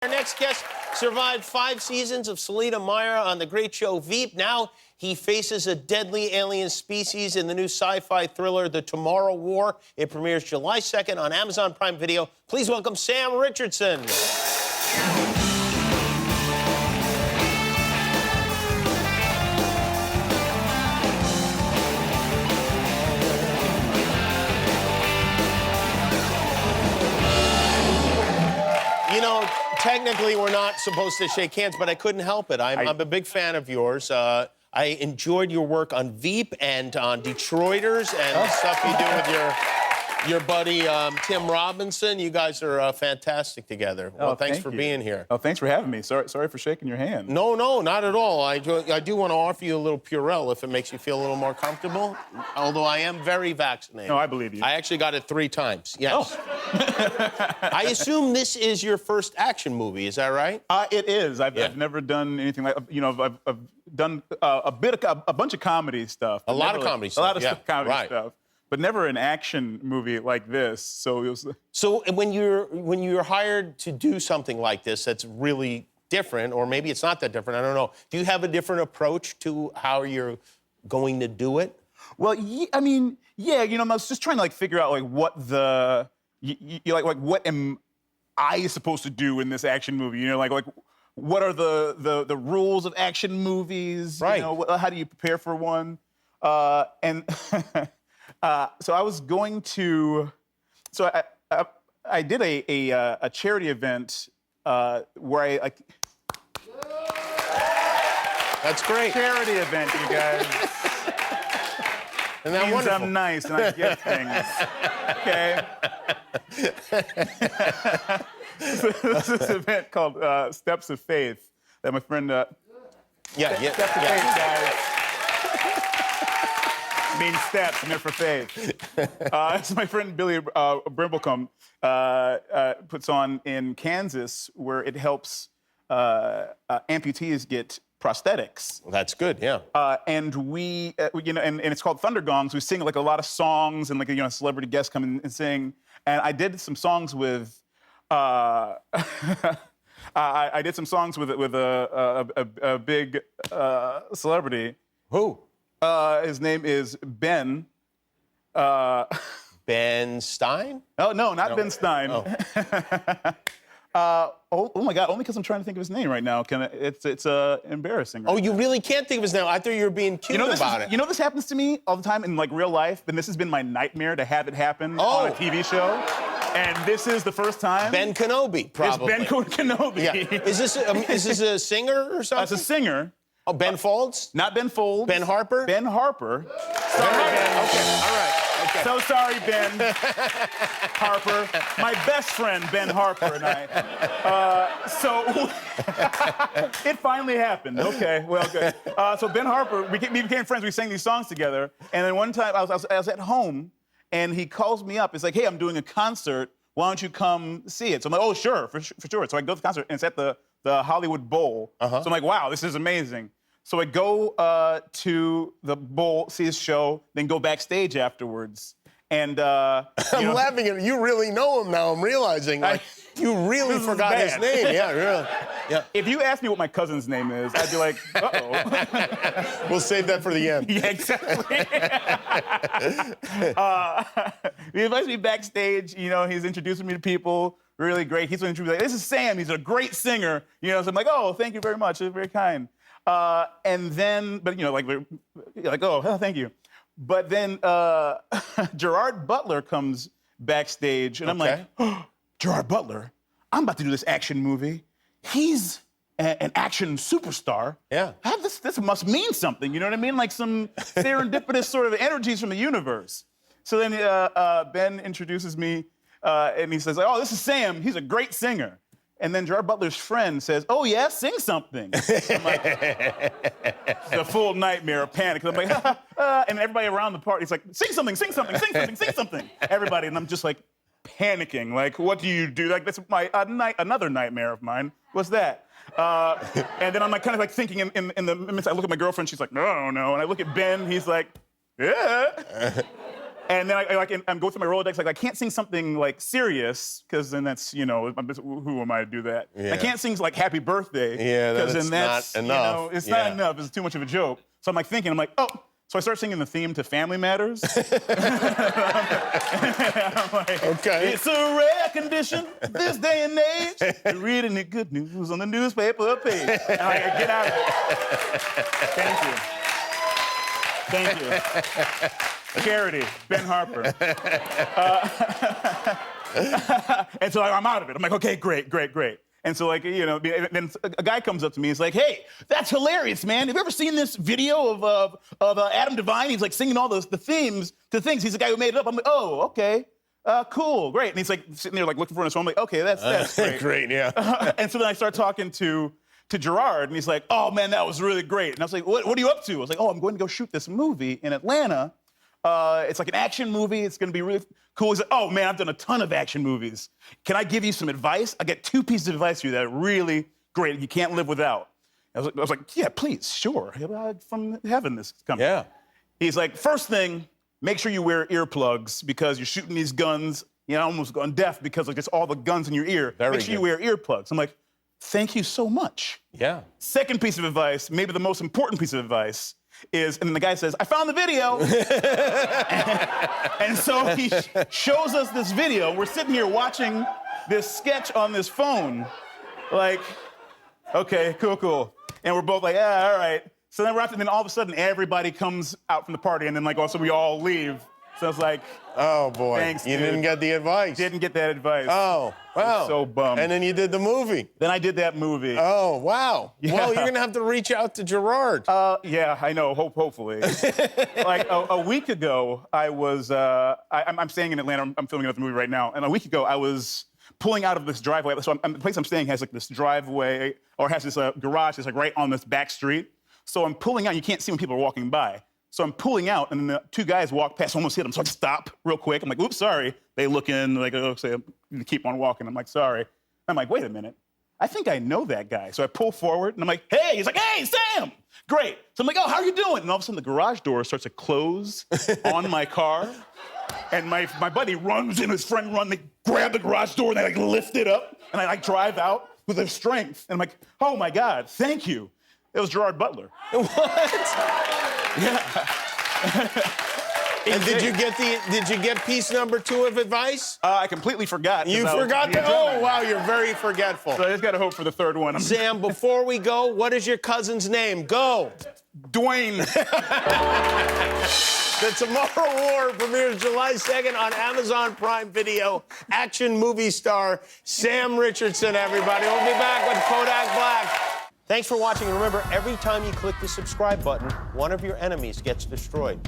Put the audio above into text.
Our next guest survived 5 seasons of Selena Meyer on the great show Veep. Now he faces a deadly alien species in the new sci-fi thriller, The Tomorrow War. It premieres July 2nd on Amazon Prime Video. Please welcome Sam Richardson. You know, technically, we're not supposed to shake hands, but I couldn't help it. I'm a big fan of yours. I enjoyed your work on Veep and on Detroiters and the stuff you do with your buddy Tim Robinson. You guys are fantastic together. Well, thanks for being here. Oh, thanks for having me. Sorry for shaking your hand. No, not at all. I do want to offer you a little Purell if it makes you feel a little more comfortable, although I am very vaccinated. No, I believe you. I actually got it 3 times, yes. Oh. I assume this is your first action movie, is that right? It is. I've never done anything like, you know, I've done a bunch of comedy stuff. A lot of comedy stuff. A lot of comedy stuff. But never an action movie like this. So it was. So when you're hired to do something like this that's really different, or maybe it's not that different, I don't know. Do you have a different approach to how you're going to do it? Well, I mean, yeah. You know, I was just trying to like figure out like what the like what am I supposed to do in this action movie? You know, like what are the rules of action movies? Right. You know, how do you prepare for one? And. So I was going to, so I did a charity event where I like. That's great. Charity event, you guys. And that wonderful. I'm nice and I get things. Okay. This is this event called Steps of Faith that my friend. Steps of Faith, guys. Means steps, and they're for faith. So my friend Billy Brimblecombe puts on in Kansas, where it helps amputees get prosthetics. That's good, yeah. And we, you know, and it's called Thunder Gongs. We sing like a lot of songs, and like, you know, celebrity guests come in and sing. And I did some songs with. I did some songs with a big celebrity. Who? His name is Ben. Ben Stein? Oh, no, not Ben Stein. Oh. Oh my God, only because I'm trying to think of his name right now. It's embarrassing. Right You really can't think of his name? I thought you were being cute about it. You know, this happens to me all the time in like real life, and this has been my nightmare to have it happen on a TV show. And this is the first time. Ben Kenobi, probably. It's Ben Kenobi. Yeah. Is this a singer or something? It's a singer. Oh, Ben Folds? Not Ben Folds. Ben Harper? Ben Harper. Sorry, Ben. Okay, all right. Okay. So sorry, Ben Harper. My best friend, Ben Harper, and I. So it finally happened. Okay, well, good. So Ben Harper, we became friends. We sang these songs together. And then one time I was at home, and he calls me up. It's like, hey, I'm doing a concert. Why don't you come see it? So I'm like, oh, sure, for sure. So I go to the concert, and it's at the Hollywood Bowl. So I'm like, wow, this is amazing. So I go to the Bowl, see his show, then go backstage afterwards. And I'm laughing at you. Really know him now. I'm realizing you really forgot his name. Yeah, really. Yeah. If you asked me what my cousin's name is, I'd be like, uh-oh. We'll save that for the end. Yeah, exactly. He invites me backstage. You know, he's introducing me to people. Really great. He's introducing me like, this is Sam. He's a great singer. You know, so I'm like, oh, thank you very much. It's very kind. And then, but you know, like oh, thank you. But then Gerard Butler comes backstage, and I'm like, oh, Gerard Butler, I'm about to do this action movie. He's an action superstar. Yeah. This must mean something. You know what I mean? Like some serendipitous sort of energies from the universe. So then Ben introduces me, and he says, like, oh, this is Sam. He's a great singer. And then Gerard Butler's friend says, oh, yeah, sing something. I'm like, it's a full nightmare of panic. I'm like, and everybody around the party is like, sing something, sing something, sing something, sing something. Everybody, and I'm just like panicking. Like, what do you do? Like, that's another nightmare of mine. What's that? And then I'm like kind of like thinking in the minutes I look at my girlfriend, she's like, no. And I look at Ben, he's like, yeah. And then I'm going through my Rolodex, like I can't sing something like serious, because then that's, you know, who am I to do that? Yeah. I can't sing like Happy Birthday, Yeah, because that's then that's not enough. You know, it's not enough. It's too much of a joke. So I'm like thinking, I'm like, oh. So I start singing the theme to Family Matters. I'm like, okay. It's a rare condition this day and age to read any good news on the newspaper page. And I get out of it. Thank you. Charity, Ben Harper. And so I'm out of it. I'm like, okay, great. And so, like, you know, then a guy comes up to me. He's like, "Hey, that's hilarious, man. Have you ever seen this video of Adam Devine? He's like singing all the themes to things. He's the guy who made it up." I'm like, "Oh, okay, cool, great." And he's like sitting there, like looking for his phone. I'm like, "Okay, that's great." Great, yeah. And so then I start talking to Gerard, and he's like, "Oh man, that was really great." And I was like, "What are you up to?" I was like, "Oh, I'm going to go shoot this movie in Atlanta. It's like an action movie. It's going to be really cool." He's like, "Oh man, I've done a ton of action movies. Can I give you some advice? I got 2 pieces of advice for you that are really great. You can't live without." I was like, "Yeah, please, sure. From heaven, this is coming." Yeah. He's like, "First thing, make sure you wear earplugs because you're shooting these guns. You know, almost gone deaf because of just all the guns in your ear. Make sure you wear earplugs." I'm like, "Thank you so much." Yeah. Second piece of advice, maybe the most important piece of advice, is, and then the guy says, "I found the video." and so he shows us this video. We're sitting here watching this sketch on this phone. Like, okay, cool. And we're both like, "Yeah, all right." So then we're out, and then all of a sudden everybody comes out from the party, and then like also we all leave. So it's like, oh boy, thanks, you dude. didn't get the advice. Didn't get that advice. Oh, wow. So bummed. And then you did the movie. Then I did that movie. Oh, wow. Yeah. Well, you're gonna have to reach out to Gerard. Yeah, I know. Hopefully. Like a week ago, I was. I'm staying in Atlanta. I'm filming another movie right now. And a week ago, I was pulling out of this driveway. So the place I'm staying has like this driveway, or has this garage that's like right on this back street. So I'm pulling out. You can't see when people are walking by. So I'm pulling out, and then the 2 guys walk past, almost hit them. So I stop real quick. I'm like, "Oops, sorry." They look in, like, "Oh, say, keep on walking." I'm like, "Sorry." I'm like, "Wait a minute. I think I know that guy." So I pull forward, and I'm like, "Hey." He's like, "Hey, Sam." Great. So I'm like, "Oh, how are you doing?" And all of a sudden, the garage door starts to close on my car. And my buddy runs in, his friend run. They grab the garage door, and they, like, lift it up. And I, like, drive out with their strength. And I'm like, "Oh, my God, thank you." It was Gerard Butler. What? Yeah. And did you get piece number 2 of advice? I completely forgot. You forgot to. Oh, wow, you're very forgetful. So I just got to hope for the third one. Sam, before we go, what is your cousin's name? Go. Dwayne. The Tomorrow War premieres July 2nd on Amazon Prime Video. Action movie star Sam Richardson, everybody. We'll be back with Kodak Black. Thanks for watching. Remember, every time you click the subscribe button, one of your enemies gets destroyed.